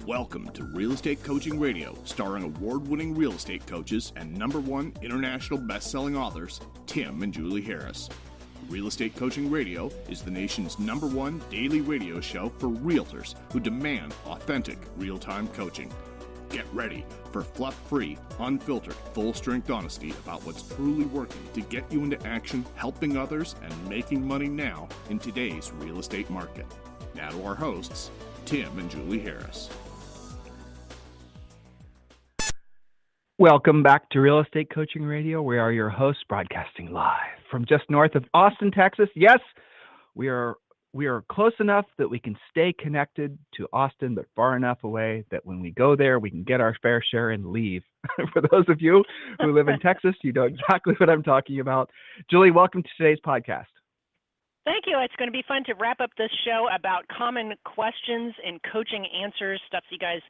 Welcome to Real Estate Coaching Radio, starring award-winning real estate coaches and #1 international best-selling authors, Tim and Julie Harris. Real Estate Coaching Radio is the nation's #1 daily radio show for realtors who demand authentic, real-time coaching. Get ready for fluff-free, unfiltered, full-strength honesty about what's truly working to get you into action, helping others, and making money now in today's real estate market. Now to our hosts, Tim and Julie Harris. Welcome back to Real Estate Coaching Radio. We are your hosts, broadcasting live from just north of Austin, Texas. Yes, we are close enough that we can stay connected to Austin, but far enough away that when we go there, we can get our fair share and leave. For those of you who live in Texas, you know exactly what I'm talking about. Julie, welcome to today's podcast. Thank you. It's going to be fun to wrap up this show about common questions and coaching answers, stuff you guys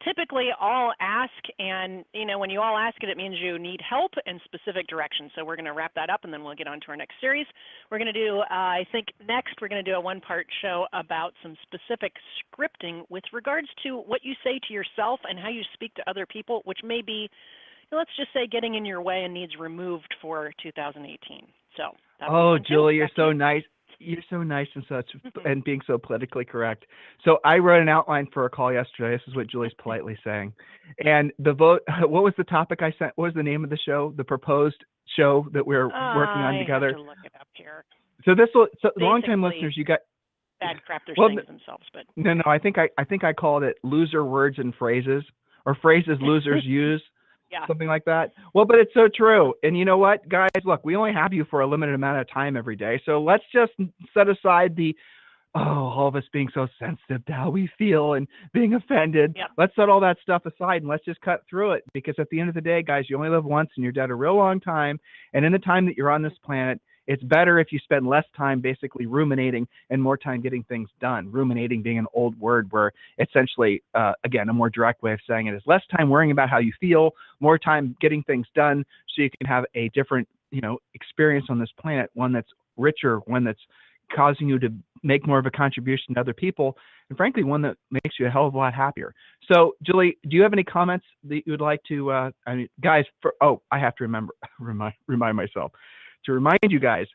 typically all ask. And, you know, when you all ask it, it means you need help and specific direction. So we're going to wrap that up, and then we'll get on to our next series. We're going to do, I think next, we're going to do a one-part show about some specific scripting with regards to what you say to yourself and how you speak to other people, which may be, let's just say, getting in your way and needs removed for 2018. So. Oh, Julie, you're so nice. You're so nice and such, and being so politically correct. So I wrote an outline for a call yesterday. This is what Julie's politely saying. And the vote, what was the topic I sent? What was the name of the show? The proposed show that we're working on together? I have to look it up here. So long-time listeners, you got bad crap they're saying themselves, but no. I think I called it loser words and phrases, or phrases losers use. Yeah. Something like that. Well, but it's so true. And you know what, guys, look, we only have you for a limited amount of time every day. So let's just set aside all of us being so sensitive to how we feel and being offended. Yep. Let's set all that stuff aside and let's just cut through it. Because at the end of the day, guys, you only live once and you're dead a real long time. And in the time that you're on this planet, it's better if you spend less time basically ruminating and more time getting things done. Ruminating being an old word where essentially, again, a more direct way of saying it is less time worrying about how you feel, more time getting things done so you can have a different, experience on this planet, one that's richer, one that's causing you to make more of a contribution to other people, and frankly, one that makes you a hell of a lot happier. So, Julie, do you have any comments that you would like to, guys, I have to remind myself. To remind you guys,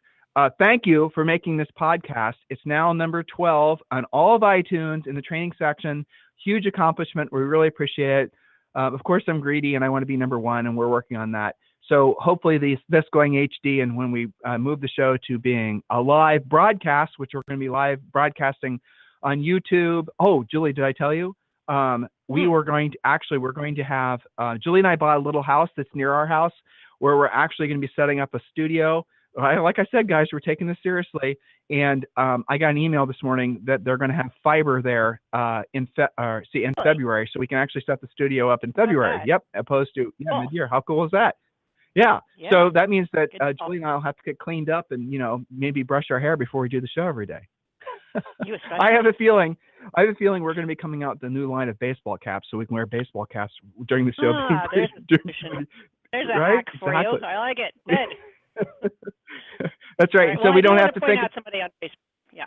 thank you for making this podcast. It's now number 12 on all of iTunes in the training section. Huge accomplishment. We really appreciate it. Of course, I'm greedy and I want to be number 1, and we're working on that. So hopefully this going HD, and when we move the show to being a live broadcast, which we're going to be live broadcasting on YouTube. Oh, Julie, did I tell you? We're going to have, Julie and I bought a little house that's near our house, where we're actually going to be setting up a studio. Like I said, guys, we're taking this seriously. And I got an email this morning that they're going to have fiber there in February, so we can actually set the studio up in February. Yep, opposed to mid-year. How cool is that? Yeah. So that means that Julie and I will have to get cleaned up and maybe brush our hair before we do the show every day. I have a feeling we're going to be coming out with the new line of baseball caps, so we can wear baseball caps during the show. There's a hack for you. I like it. Good. That's right. So we don't have to think. Out somebody on Facebook. Yeah.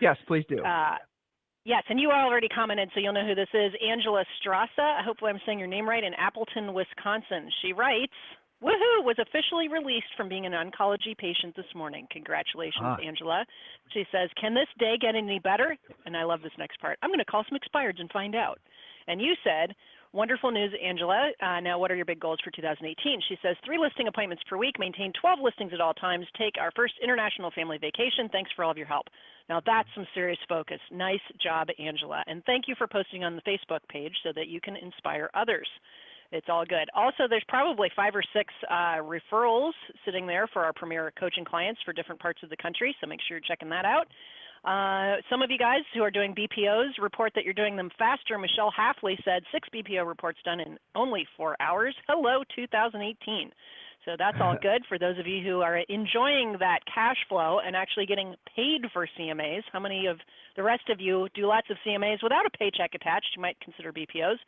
Yes, please do. Yes, and you already commented, so you'll know who this is. Angela Strassa. Hopefully I'm saying your name right. In Appleton, Wisconsin. She writes, "Woohoo! Was officially released from being an oncology patient this morning. Congratulations, Angela." She says, "Can this day get any better?" And I love this next part. "I'm going to call some expireds and find out." And you said, "Wonderful news, Angela. Now, what are your big goals for 2018? She says, 3 listing appointments per week, maintain 12 listings at all times, take our first international family vacation. Thanks for all of your help." Now, that's some serious focus. Nice job, Angela. And thank you for posting on the Facebook page so that you can inspire others. It's all good. Also, there's probably 5 or 6 referrals sitting there for our premier coaching clients for different parts of the country, so make sure you're checking that out. Some of you guys who are doing BPOs report that you're doing them faster. Michelle Halfley said 6 BPO reports done in only 4 hours. Hello, 2018. So that's all good for those of you who are enjoying that cash flow and actually getting paid for CMAs. How many of the rest of you do lots of CMAs without a paycheck attached? You might consider BPOs.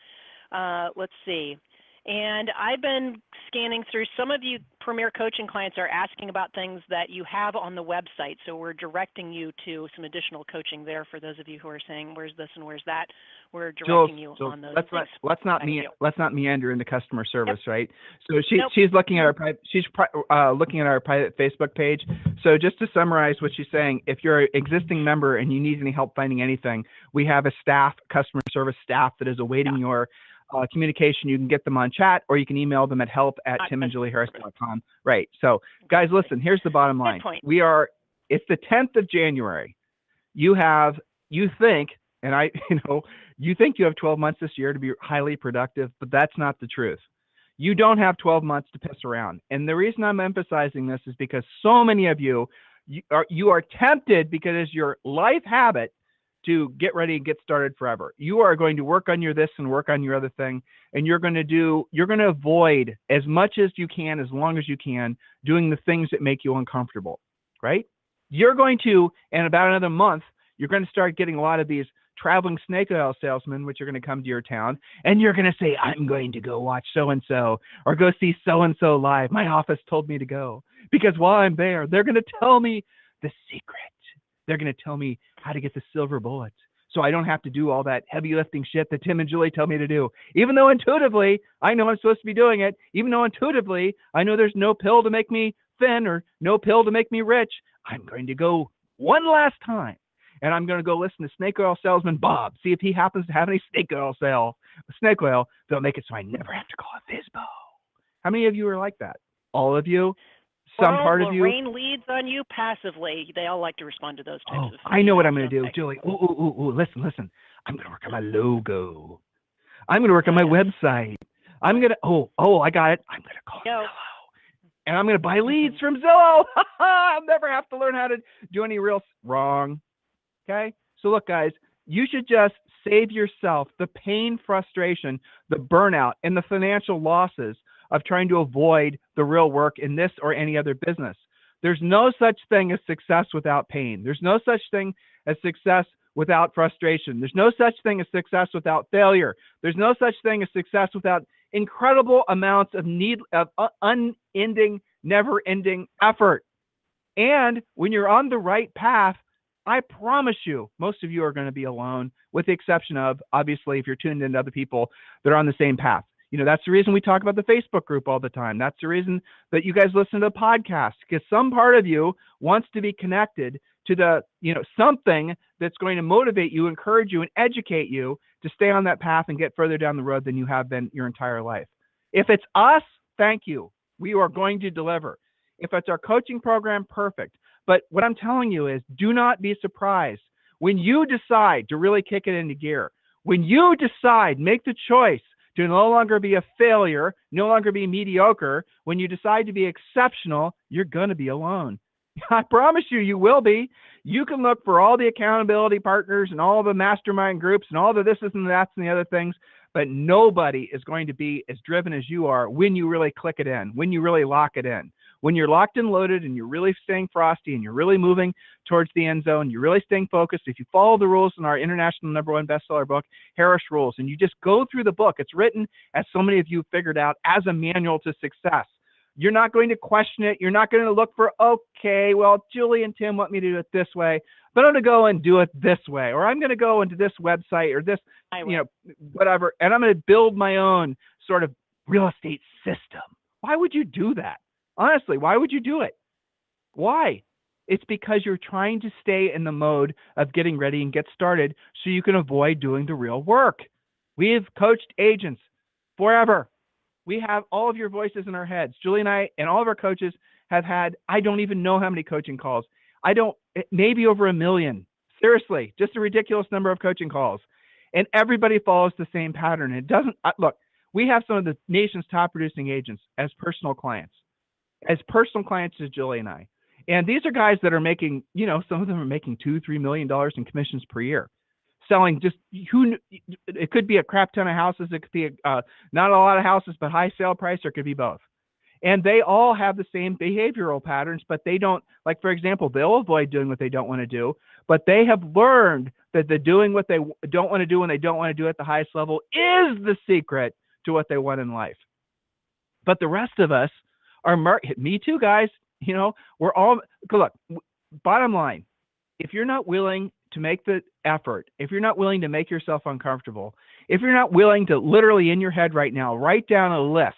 Let's see. And I've been scanning through. Some of you Premier Coaching clients are asking about things that you have on the website, so we're directing you to some additional coaching there for those of you who are saying, where's this and where's that? We're directing you on those things. Let's not meander into customer service, Yep. right? So she's looking at looking at our private Facebook page. So just to summarize what she's saying, if you're an existing member and you need any help finding anything, we have a customer service staff that is awaiting your communication. You can get them on chat, or you can email them at help@timandjulieharris.com. Right. So guys, listen, here's the bottom line. It's the 10th of January. You think you have 12 months this year to be highly productive, but that's not the truth. You don't have 12 months to piss around. And the reason I'm emphasizing this is because so many of you are tempted, because it's your life habit, to get ready and get started forever. You are going to work on your this and work on your other thing, and you're going to avoid as much as you can, as long as you can, doing the things that make you uncomfortable, right? You're going to, in about another month, you're going to start getting a lot of these traveling snake oil salesmen, which are going to come to your town, and you're going to say, I'm going to go watch so-and-so, or go see so-and-so live. My office told me to go, because while I'm there, they're going to tell me the secret. They're going to tell me how to get the silver bullets, so I don't have to do all that heavy lifting shit that Tim and Julie tell me to do. Even though intuitively, I know I'm supposed to be doing it. Even though intuitively, I know there's no pill to make me thin or no pill to make me rich. I'm going to go one last time, and I'm going to go listen to snake oil salesman Bob, see if he happens to have any snake oil. They'll make it so I never have to call a FISBO. How many of you are like that? All of you? Some part of you. Lorraine leads on you passively. They all like to respond to those types of things. I know what I'm going to do, Julie. Listen. I'm going to work on my logo. I'm going to work on my website. I'm going to, I got it. I'm going to call Zillow. And I'm going to buy leads from Zillow. I'll never have to learn how to do any real wrong. Okay? So look, guys, you should just save yourself the pain, frustration, the burnout, and the financial losses of trying to avoid the real work in this or any other business. There's no such thing as success without pain. There's no such thing as success without frustration. There's no such thing as success without failure. There's no such thing as success without incredible amounts of unending, never-ending effort. And when you're on the right path, I promise you, most of you are going to be alone, with the exception of, obviously, if you're tuned into other people that are on the same path. That's the reason we talk about the Facebook group all the time. That's the reason that you guys listen to the podcast, because some part of you wants to be connected to the, something that's going to motivate you, encourage you, and educate you to stay on that path and get further down the road than you have been your entire life. If it's us, thank you. We are going to deliver. If it's our coaching program, perfect. But what I'm telling you is, do not be surprised when you decide to really kick it into gear. When you decide, make the choice to no longer be a failure, no longer be mediocre. When you decide to be exceptional, you're going to be alone. I promise you, you will be. You can look for all the accountability partners and all the mastermind groups and all the this and that's and the other things, but nobody is going to be as driven as you are when you really click it in, when you really lock it in. When you're locked and loaded and you're really staying frosty and you're really moving towards the end zone, you're really staying focused. If you follow the rules in our international #1 bestseller book, Harris Rules, and you just go through the book, it's written, as so many of you figured out, as a manual to success. You're not going to question it. You're not going to look for, okay, well, Julie and Tim want me to do it this way, but I'm going to go and do it this way, or I'm going to go into this website or this, whatever, and I'm going to build my own sort of real estate system. Why would you do that? Honestly, why would you do it? Why? It's because you're trying to stay in the mode of getting ready and get started so you can avoid doing the real work. We've coached agents forever. We have all of your voices in our heads. Julie and I and all of our coaches have had, I don't even know how many coaching calls. Maybe over 1 million. Seriously, just a ridiculous number of coaching calls. And everybody follows the same pattern. It doesn't, look, we have some of the nation's top producing agents as personal clients to Julie and I. And these are guys that are making, some of them are making $2-3 million in commissions per year, selling it could be a crap ton of houses. It could be not a lot of houses, but high sale price, or it could be both. And they all have the same behavioral patterns, but they don't, like, for example, they'll avoid doing what they don't want to do, but they have learned that the doing what they don't want to do when they don't want to do at the highest level is the secret to what they want in life. But the rest of us are, me too, guys. We're all, look, bottom line, if you're not willing to make the effort, if you're not willing to make yourself uncomfortable, if you're not willing to literally in your head right now, write down a list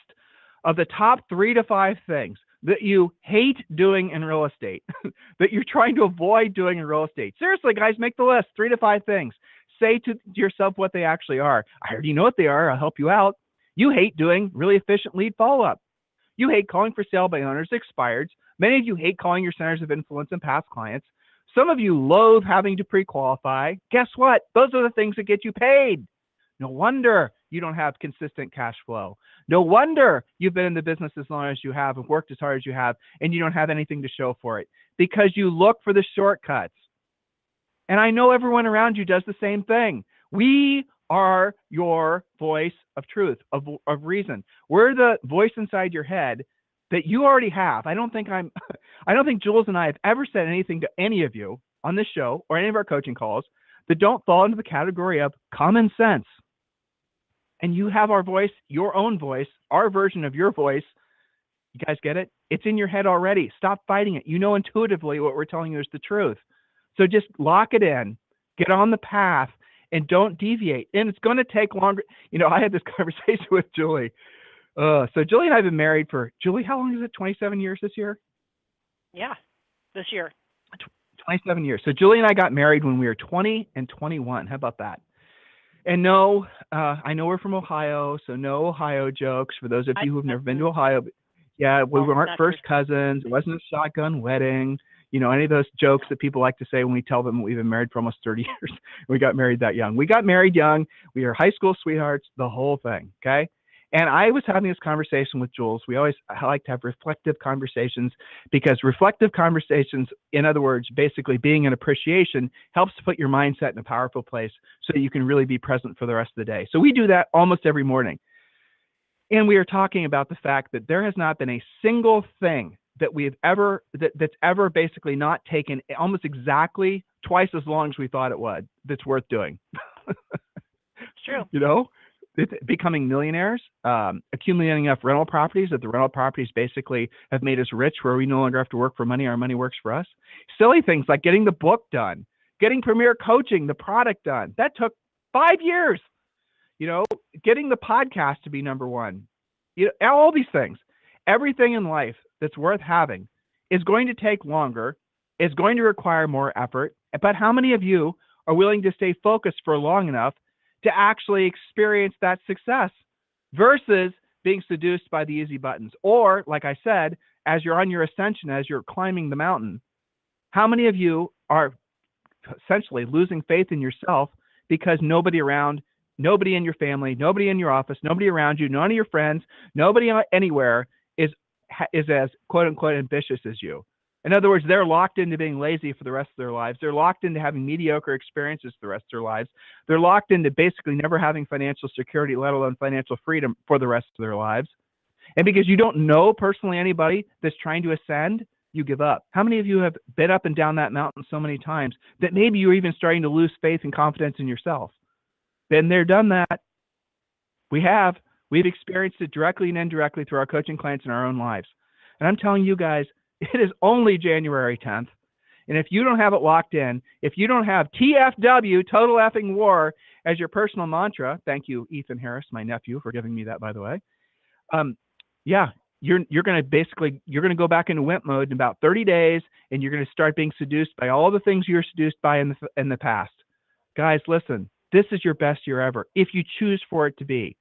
of the top 3 to 5 things that you hate doing in real estate, that you're trying to avoid doing in real estate. Seriously, guys, make the list, 3 to 5 things. Say to yourself what they actually are. I already know what they are. I'll help you out. You hate doing really efficient lead follow-up. You hate calling for sale by owners expireds. Many of you hate calling your centers of influence and past clients. Some of you loathe having to pre-qualify. Guess what? Those are the things that get you paid. No wonder you don't have consistent cash flow. No wonder you've been in the business as long as you have and worked as hard as you have, and you don't have anything to show for it because you look for the shortcuts. And I know everyone around you does the same thing. We are your voice of truth, of reason. We're the voice inside your head that you already have. I don't think Jules and I have ever said anything to any of you on this show or any of our coaching calls that don't fall into the category of common sense. And you have our voice, your own voice, our version of your voice. You guys get it? It's in your head already. Stop fighting it. You know intuitively what we're telling you is the truth. So just lock it in, get on the path, and don't deviate. And it's going to take longer. I had this conversation with Julie. So Julie and I have been married for, Julie, how long is it? 27 years this year? Yeah, this year. 27 years. So Julie and I got married when we were 20 and 21. How about that? And no, I know we're from Ohio, so no Ohio jokes for those of you who've never been to Ohio. Yeah, we weren't first cousins. It wasn't a shotgun wedding. Any of those jokes that people like to say when we tell them we've been married for almost 30 years. We got married that young. We got married young. We were high school sweethearts, the whole thing, okay? And I was having this conversation with Jules. I like to have reflective conversations because reflective conversations, in other words, basically being an appreciation, helps to put your mindset in a powerful place so that you can really be present for the rest of the day. So we do that almost every morning. And we are talking about the fact that there has not been a single thing that that's ever basically not taken almost exactly twice as long as we thought it would, that's worth doing. It's true. It's becoming millionaires, accumulating enough rental properties that the rental properties basically have made us rich where we no longer have to work for money. Our money works for us. Silly things like getting the book done, getting Premier Coaching, the product done. That took 5 years. Getting the podcast to be number one. All these things. Everything in life that's worth having is going to take longer, is going to require more effort. But how many of you are willing to stay focused for long enough to actually experience that success versus being seduced by the easy buttons? Or, like I said, as you're on your ascension, as you're climbing the mountain, how many of you are essentially losing faith in yourself because nobody around, nobody in your family, nobody in your office, nobody around you, none of your friends, nobody anywhere is as quote unquote ambitious as you? In other words, they're locked into being lazy for the rest of their lives. They're locked into having mediocre experiences for the rest of their lives. They're locked into basically never having financial security, let alone financial freedom for the rest of their lives. And because you don't know personally anybody that's trying to ascend, you give up. How many of you have been up and down that mountain so many times that maybe you're even starting to lose faith and confidence in yourself? Been there, done that. We have. We've experienced it directly and indirectly through our coaching clients in our own lives. And I'm telling you guys, it is only January 10th. And if you don't have it locked in, if you don't have TFW, total effing war, as your personal mantra, thank you, Ethan Harris, my nephew, for giving me that, by the way. You're going to go back into wimp mode in about 30 days, and you're going to start being seduced by all the things you were seduced by in the past. Guys, listen, this is your best year ever if you choose for it to be.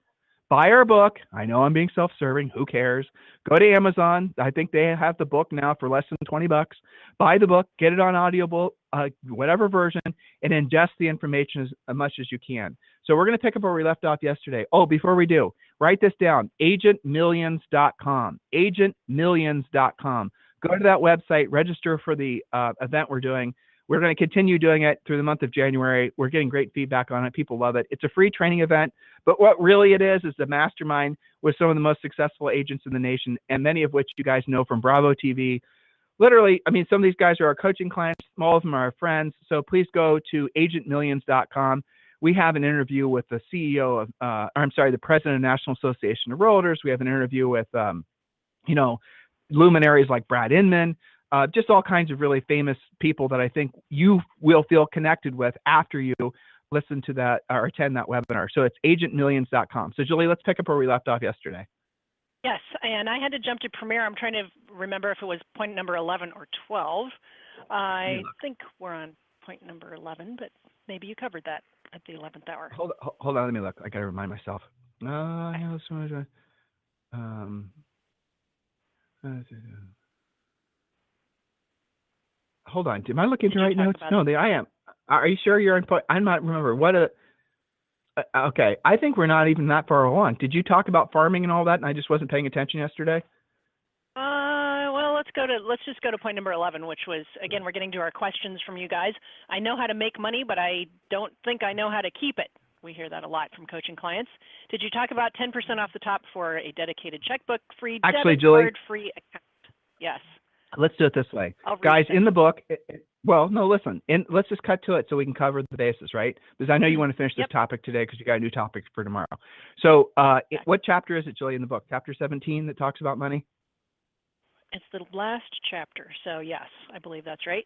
Buy our book. I know I'm being self-serving. Who cares? Go to Amazon. I think they have the book now for less than $20. Buy the book, get it on audiobook, whatever version, and ingest the information as much as you can. So we're going to pick up where we left off yesterday. Oh, before we do, write this down, agentmillions.com, agentmillions.com. Go to that website, register for the event we're doing. We're going to continue doing it through the month of January. We're getting great feedback on it. People love it. It's a free training event, but what really it is the mastermind with some of the most successful agents in the nation, and many of which you guys know from Bravo TV. Literally, some of these guys are our coaching clients. All of them are our friends. So please go to agentmillions.com. we have an interview with the CEO of, the president of the National Association of Realtors. We have an interview with, luminaries like Brad Inman, just all kinds of really famous people that I think you will feel connected with after you listen to that or attend that webinar. So it's agentmillions.com. So Julie, let's pick up where we left off yesterday. Yes, and I had to jump to Premier. I'm trying to remember if it was point number 11 or 12. I think we're on point number 11, but maybe you covered that at the 11th hour. Hold on, let me look. I got to remind myself. Hold on. Am I looking at the right notes? No, I am. Are you sure you're on point? I'm not remember. Okay, I think we're not even that far along. Did you talk about farming and all that, and I just wasn't paying attention yesterday? Well, let's just go to point number 11, which was, again, we're getting to our questions from you guys. I know how to make money, but I don't think I know how to keep it. We hear that a lot from coaching clients. Did you talk about 10% off the top for a dedicated checkbook, free debit card, free account? Yes. Let's do it this way. Guys, in the book, let's just cut to it so we can cover the bases, right? Because I know you want to finish this topic today because you got a new topic for tomorrow. So what chapter is it, Julie, in the book? Chapter 17 that talks about money? It's the last chapter. So yes, I believe that's right.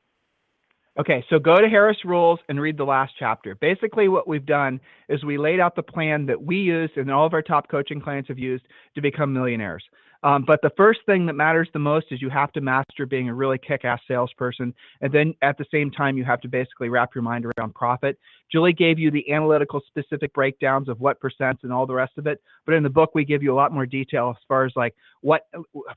Okay, so go to Harris Rules and read the last chapter. Basically what we've done is we laid out the plan that we used and all of our top coaching clients have used to become millionaires. But the first thing that matters the most is you have to master being a really kick-ass salesperson. And then at the same time, you have to basically wrap your mind around profit. Julie gave you the analytical specific breakdowns of what percents and all the rest of it. But in the book, we give you a lot more detail as far as like what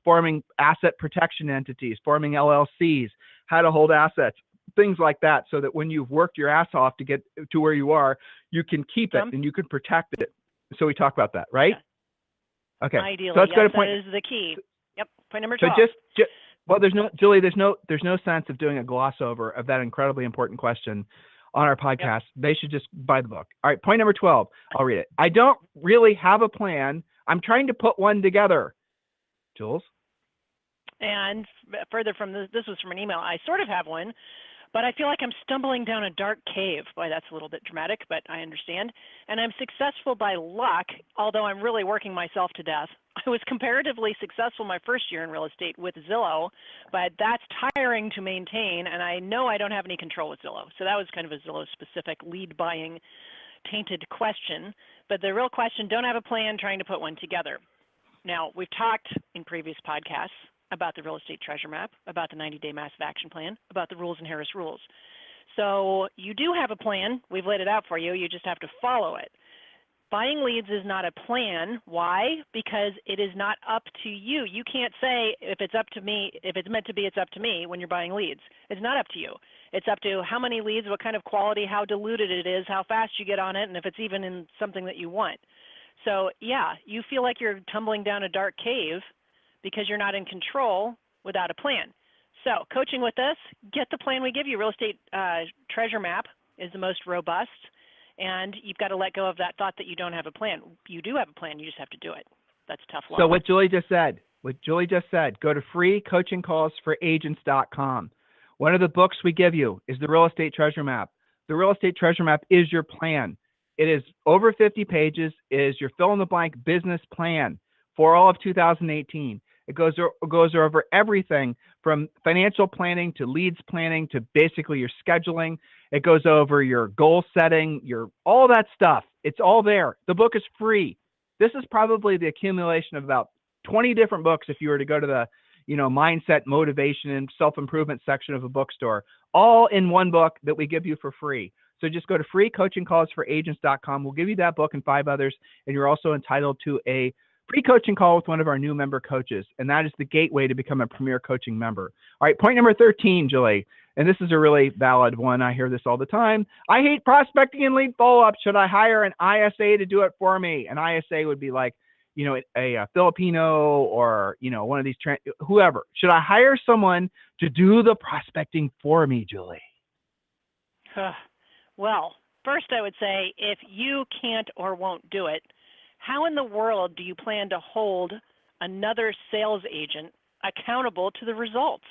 forming asset protection entities, forming LLCs, how to hold assets, things like that, so that when you've worked your ass off to get to where you are, you can keep it and you can protect it. So we talk about that, right? Yes. Okay. Ideally, so let's go to point. That is the key. Yep. Point number 12. So well, there's no sense of doing a gloss over of that incredibly important question on our podcast. Yep. They should just buy the book. All right. Point number 12. I'll read it. I don't really have a plan. I'm trying to put one together. Jules? And further from this was from an email. I sort of have one, but I feel like I'm stumbling down a dark cave. Boy, that's a little bit dramatic, but I understand. And I'm successful by luck, although I'm really working myself to death. I was comparatively successful my first year in real estate with Zillow, but that's tiring to maintain, and I know I don't have any control with Zillow. So that was kind of a Zillow-specific lead buying tainted question. But the real question, don't have a plan, trying to put one together. Now, we've talked in previous podcasts about the real estate treasure map, about the 90-day massive action plan, about the rules and Harris rules. So you do have a plan. We've laid it out for you. You just have to follow it. Buying leads is not a plan. Why? Because it is not up to you. You can't say, if it's up to me, if it's meant to be, it's up to me when you're buying leads. It's not up to you. It's up to how many leads, what kind of quality, how diluted it is, how fast you get on it, and if it's even in something that you want. So yeah, you feel like you're tumbling down a dark cave because you're not in control without a plan. So coaching with us, get the plan we give you. Real estate treasure map is the most robust, and you've got to let go of that thought that you don't have a plan. You do have a plan, you just have to do it. That's tough love. So what Julie just said, go to freecoachingcallsforagents.com. One of the books we give you is the Real Estate Treasure Map. The Real Estate Treasure Map is your plan. It is over 50 pages. It is your fill-in-the-blank business plan for all of 2018. It goes over everything from financial planning to leads planning to basically your scheduling. It goes over your goal setting, all that stuff. It's all there. The book is free. This is probably the accumulation of about 20 different books if you were to go to the mindset, motivation, and self-improvement section of a bookstore, all in one book that we give you for free. So just go to freecoachingcallsforagents.com. We'll give you that book and 5 others, and you're also entitled to a free coaching call with one of our new member coaches, and that is the gateway to become a premier coaching member. All right, point number 13, Julie, and this is a really valid one. I hear this all the time. I hate prospecting and lead follow-up. Should I hire an ISA to do it for me? An ISA would be like, a Filipino or, one of these, whoever. Should I hire someone to do the prospecting for me, Julie? Well, first I would say if you can't or won't do it, how in the world do you plan to hold another sales agent accountable to the results?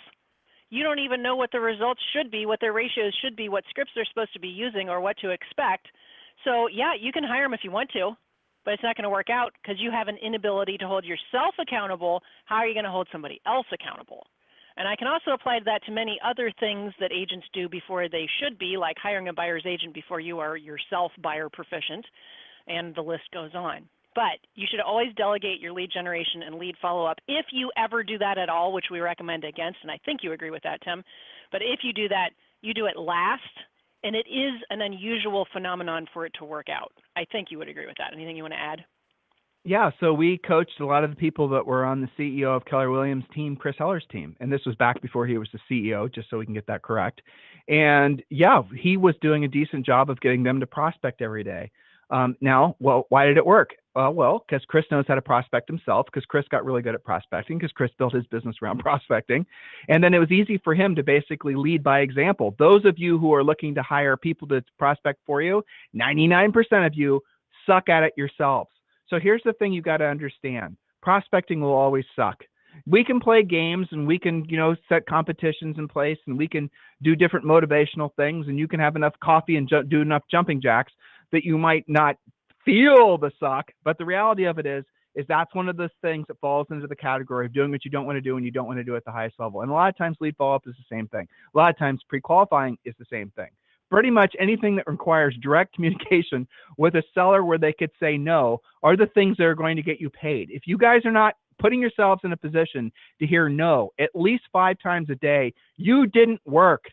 You don't even know what the results should be, what their ratios should be, what scripts they're supposed to be using, or what to expect. So yeah, you can hire them if you want to, but it's not going to work out because you have an inability to hold yourself accountable. How are you going to hold somebody else accountable? And I can also apply that to many other things that agents do before they should be, like hiring a buyer's agent before you are yourself buyer proficient, and the list goes on. But you should always delegate your lead generation and lead follow-up if you ever do that at all, which we recommend against, and I think you agree with that, Tim. But if you do that, you do it last, and it is an unusual phenomenon for it to work out. I think you would agree with that. Anything you want to add? Yeah, so we coached a lot of the people that were on the CEO of Keller Williams' team, Chris Heller's team. And this was back before he was the CEO, just so we can get that correct. And yeah, he was doing a decent job of getting them to prospect every day. Now, well, why did it work? Well, because Chris knows how to prospect himself, because Chris got really good at prospecting, because Chris built his business around prospecting. And then it was easy for him to basically lead by example. Those of you who are looking to hire people to prospect for you, 99% of you suck at it yourselves. So here's the thing you got to understand. Prospecting will always suck. We can play games and we can, set competitions in place and we can do different motivational things and you can have enough coffee and do enough jumping jacks that you might not feel the suck. But the reality of it is that's one of those things that falls into the category of doing what you don't want to do and you don't want to do at the highest level. And a lot of times lead follow-up is the same thing. A lot of times pre-qualifying is the same thing. Pretty much anything that requires direct communication with a seller where they could say no are the things that are going to get you paid. If you guys are not putting yourselves in a position to hear no at least 5 times a day, you didn't work.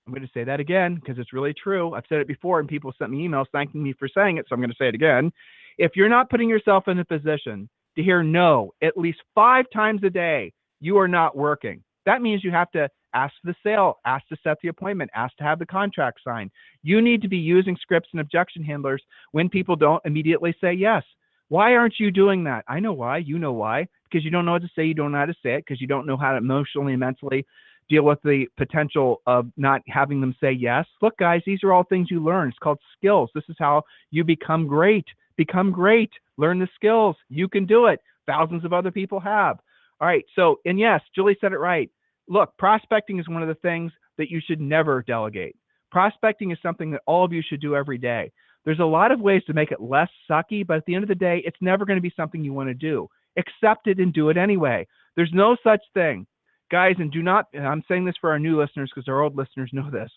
I'm going to say that again because it's really true. I've said it before and people sent me emails thanking me for saying it, so I'm going to say it again. If you're not putting yourself in a position to hear no at least 5 times a day, you are not working. That means you have to ask the sale, ask to set the appointment, ask to have the contract signed. You need to be using scripts and objection handlers when people don't immediately say yes. Why aren't you doing that? I know why. You know why. Because you don't know what to say. You don't know how to say it because you don't know how to emotionally and mentally deal with the potential of not having them say yes. Look, guys, these are all things you learn. It's called skills. This is how you become great. Become great. Learn the skills. You can do it. Thousands of other people have. All right. So, and yes, Julie said it right. Look, prospecting is one of the things that you should never delegate. Prospecting is something that all of you should do every day. There's a lot of ways to make it less sucky, but at the end of the day, it's never going to be something you want to do. Accept it and do it anyway. There's no such thing. Guys, and do not, and I'm saying this for our new listeners because our old listeners know this,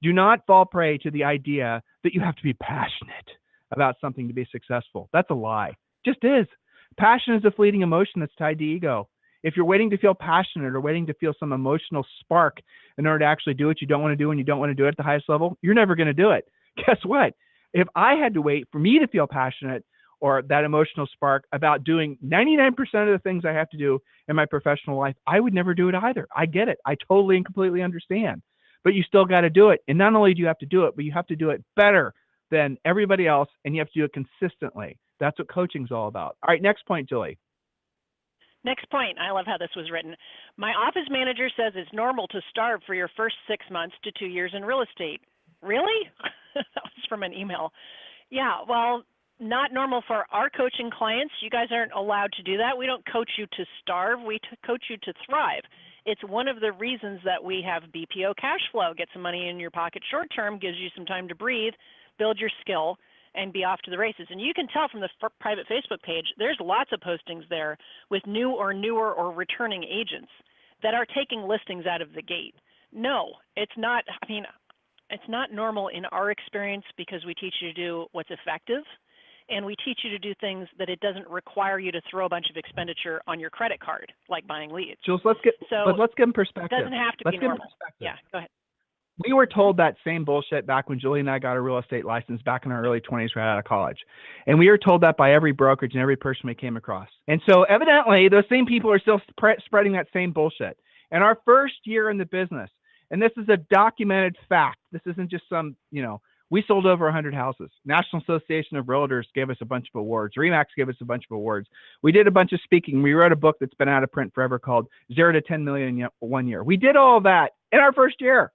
do not fall prey to the idea that you have to be passionate about something to be successful. That's a lie. Just is. Passion is a fleeting emotion that's tied to ego. If you're waiting to feel passionate or waiting to feel some emotional spark in order to actually do what you don't want to do and you don't want to do it at the highest level, you're never going to do it. Guess what? If I had to wait for me to feel passionate or that emotional spark about doing 99% of the things I have to do in my professional life, I would never do it either. I get it. I totally and completely understand. But you still got to do it. And not only do you have to do it, but you have to do it better than everybody else, and you have to do it consistently. That's what coaching's all about. All right, next point, Julie. Next point. I love how this was written. My office manager says it's normal to starve for your first 6 months to 2 years in real estate. Really? That was from an email. Yeah, well, not normal for our coaching clients. You guys aren't allowed to do that. We don't coach you to starve. We coach you to thrive. It's one of the reasons that we have BPO cash flow. Get some money in your pocket short term, gives you some time to breathe, build your skill, and be off to the races. And you can tell from the private Facebook page, there's lots of postings there with new or newer or returning agents that are taking listings out of the gate. No, it's not. I mean, it's not normal in our experience because we teach you to do what's effective, and we teach you to do things that it doesn't require you to throw a bunch of expenditure on your credit card, like buying leads. Jules, let's get in perspective. It doesn't have to be normal. Yeah, go ahead. We were told that same bullshit back when Julie and I got a real estate license back in our early 20s right out of college. And we were told that by every brokerage and every person we came across. And so evidently, those same people are still spreading that same bullshit. And our first year in the business, and this is a documented fact, this isn't just some, we sold over 100 houses. National Association of Realtors gave us a bunch of awards. RE/MAX gave us a bunch of awards. We did a bunch of speaking. We wrote a book that's been out of print forever called 0 to 10 million in 1 year. We did all of that in our first year.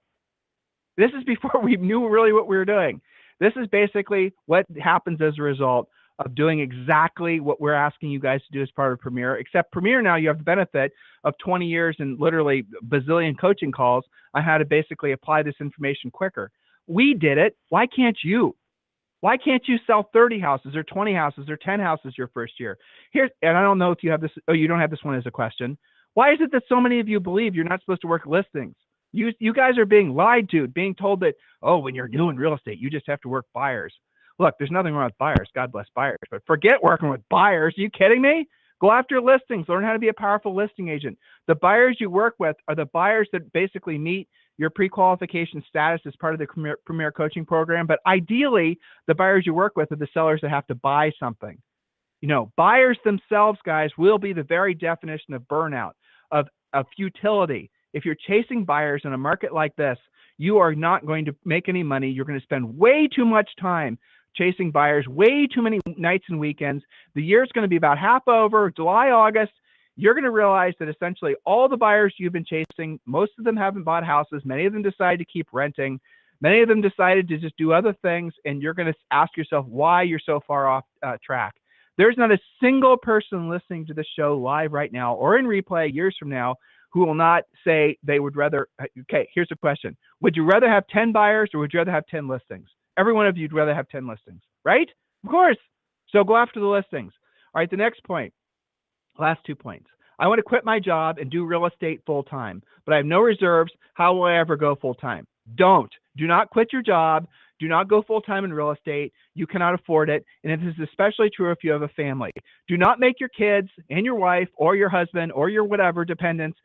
This is before we knew really what we were doing. This is basically what happens as a result of doing exactly what we're asking you guys to do as part of Premier, except Premier now you have the benefit of 20 years and literally bazillion coaching calls on how to basically apply this information quicker. We did it. Why can't you? Why can't you sell 30 houses or 20 houses or 10 houses your first year? And I don't know if you have this, oh, you don't have this one as a question. Why is it that so many of you believe you're not supposed to work listings? You guys are being lied to, being told that, oh, when you're new in real estate, you just have to work buyers. Look, there's nothing wrong with buyers. God bless buyers. But forget working with buyers. Are you kidding me? Go after listings. Learn how to be a powerful listing agent. The buyers you work with are the buyers that basically meet your pre-qualification status as part of the Premier Coaching Program. But ideally, the buyers you work with are the sellers that have to buy something. You know, buyers themselves, guys, will be the very definition of burnout, of futility. If you're chasing buyers in a market like this, you are not going to make any money. You're going to spend way too much time chasing buyers, way too many nights and weekends. The year's going to be about half over, July, August. You're going to realize that essentially all the buyers you've been chasing, most of them haven't bought houses. Many of them decided to keep renting. Many of them decided to just do other things. And you're going to ask yourself why you're so far off track. There's not a single person listening to this show live right now or in replay years from now who will not say they would rather, okay, here's the question. Would you rather have 10 buyers or would you rather have 10 listings? Every one of you would rather have 10 listings, right? Of course. So go after the listings. All right, the next point, last 2 points. I want to quit my job and do real estate full time, but I have no reserves. How will I ever go full time? Do not quit your job. Do not go full time in real estate. You cannot afford it. And this is especially true if you have a family. Do not make your kids and your wife or your husband or your whatever dependents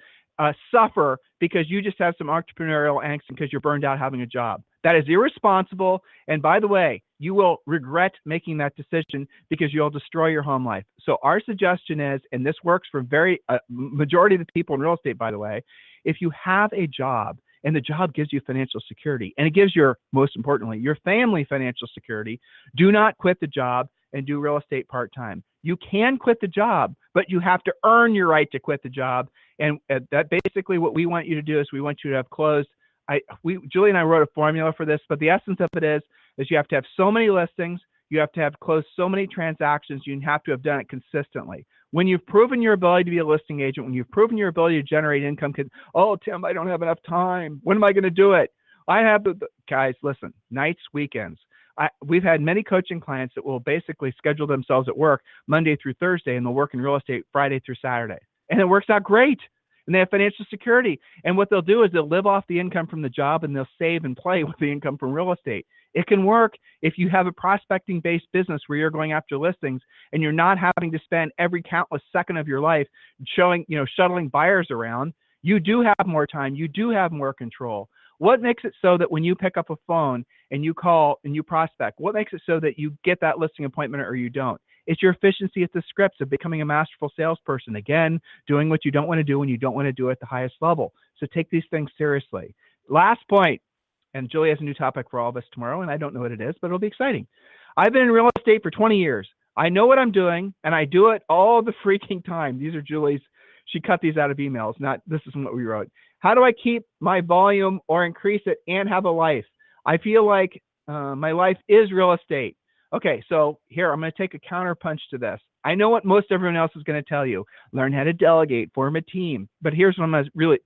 suffer because you just have some entrepreneurial angst because you're burned out having a job. That is irresponsible. And by the way, you will regret making that decision because you'll destroy your home life. So our suggestion is, and this works for majority of the people in real estate, by the way, if you have a job and the job gives you financial security and it gives most importantly, your family financial security, do not quit the job and do real estate part-time. You can quit the job, but you have to earn your right to quit the job. And that basically what we want you to do is we want you to have closed. Julie and I wrote a formula for this, but the essence of it is you have to have so many listings, you have to have closed so many transactions, you have to have done it consistently. When you've proven your ability to be a listing agent, when you've proven your ability to generate income, oh, Tim, I don't have enough time. When am I going to do it? Guys, listen, nights, weekends. We've had many coaching clients that will basically schedule themselves at work Monday through Thursday, and they'll work in real estate Friday through Saturday. And it works out great. And they have financial security. And what they'll do is they'll live off the income from the job and they'll save and play with the income from real estate. It can work if you have a prospecting-based business where you're going after listings and you're not having to spend every countless second of your life shuttling buyers around. You do have more time. You do have more control. What makes it so that when you pick up a phone and you call and you prospect, what makes it so that you get that listing appointment or you don't? It's your efficiency at the scripts of becoming a masterful salesperson. Again, doing what you don't want to do when you don't want to do it at the highest level. So take these things seriously. Last point, and Julie has a new topic for all of us tomorrow, and I don't know what it is, but it'll be exciting. I've been in real estate for 20 years. I know what I'm doing, and I do it all the freaking time. These are Julie's. She cut these out of emails. This isn't what we wrote. How do I keep my volume or increase it and have a life? I feel like my life is real estate. Okay, so here, I'm going to take a counterpunch to this. I know what most everyone else is going to tell you. Learn how to delegate, form a team. But here's what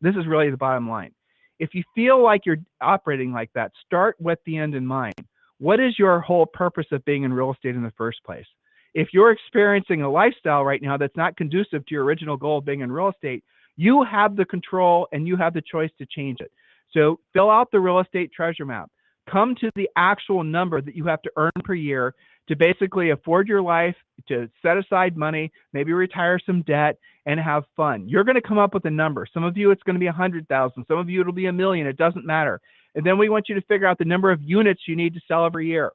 this is really the bottom line. If you feel like you're operating like that, start with the end in mind. What is your whole purpose of being in real estate in the first place? If you're experiencing a lifestyle right now that's not conducive to your original goal of being in real estate, you have the control and you have the choice to change it. So fill out the real estate treasure map. Come to the actual number that you have to earn per year to basically afford your life, to set aside money, maybe retire some debt, and have fun. You're going to come up with a number. Some of you, it's going to be 100,000. Some of you, it'll be 1 million. It doesn't matter. And then we want you to figure out the number of units you need to sell every year.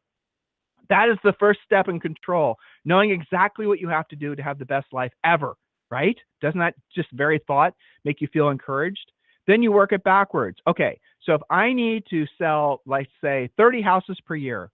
That is the first step in control, knowing exactly what you have to do to have the best life ever, right? Doesn't that just very thought make you feel encouraged? Then you work it backwards. Okay, so if I need to sell, like say 30 houses per year,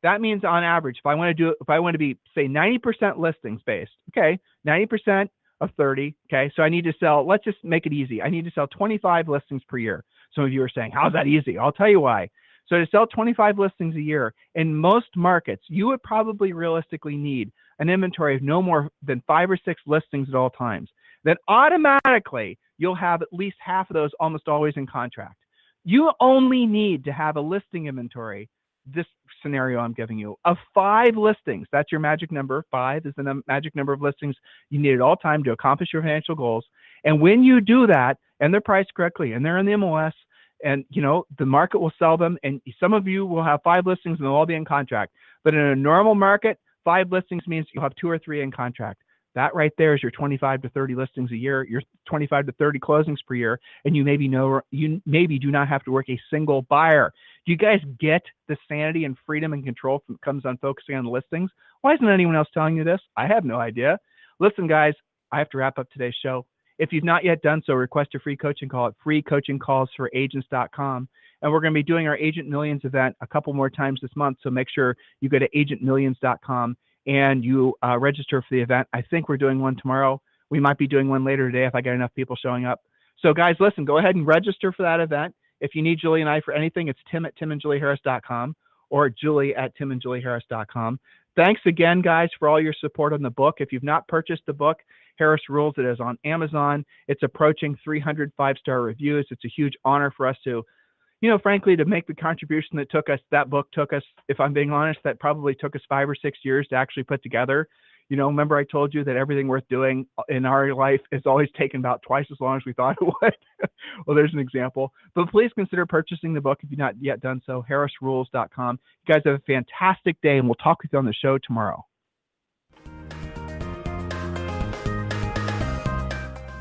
that means on average, if I want to be, say 90% listings based, okay, 90% of 30, okay, so I need to sell, let's just make it easy. I need to sell 25 listings per year. Some of you are saying, how's that easy? I'll tell you why. So to sell 25 listings a year, in most markets, you would probably realistically need an inventory of no more than 5 or 6 listings at all times. Then automatically, you'll have at least half of those almost always in contract. You only need to have a listing inventory this scenario I'm giving you. Of 5 listings, that's your magic number. 5 is the magic number of listings you need at all time to accomplish your financial goals. And when you do that, and they're priced correctly, and they're in the MLS, and the market will sell them, and some of you will have 5 listings and they'll all be in contract. But in a normal market, 5 listings means you'll have 2 or 3 in contract. That right there is your 25 to 30 listings a year, your 25 to 30 closings per year, and you maybe do not have to work a single buyer. Do you guys get the sanity and freedom and control that comes on focusing on the listings? Why isn't anyone else telling you this? I have no idea. Listen, guys, I have to wrap up today's show. If you've not yet done so, request a free coaching call at freecoachingcallsforagents.com. And we're going to be doing our Agent Millions event a couple more times this month, so make sure you go to agentmillions.com and you register for the event. I think we're doing one tomorrow. We might be doing one later today if I get enough people showing up. So guys, listen, go ahead and register for that event. If you need Julie and I for anything, it's tim@timandjulieharris.com or julie@timandjulieharris.com. Thanks again, guys, for all your support on the book. If you've not purchased the book, Harris Rules, it is on Amazon. It's approaching 300 5-star reviews. It's a huge honor for us to, frankly, to make the contribution that book took us, if I'm being honest, that probably took us 5 or 6 years to actually put together. Remember I told you that everything worth doing in our life is always taken about twice as long as we thought it would. Well, there's an example. But please consider purchasing the book if you've not yet done so, harrisrules.com. You guys have a fantastic day, and we'll talk with you on the show tomorrow.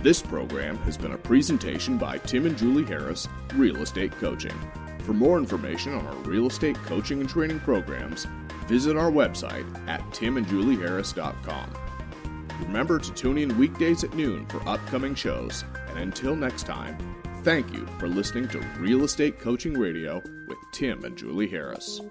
This program has been a presentation by Tim and Julie Harris, Real Estate Coaching. For more information on our real estate coaching and training programs, visit our website at timandjulieharris.com. Remember to tune in weekdays at noon for upcoming shows, and until next time, thank you for listening to Real Estate Coaching Radio with Tim and Julie Harris.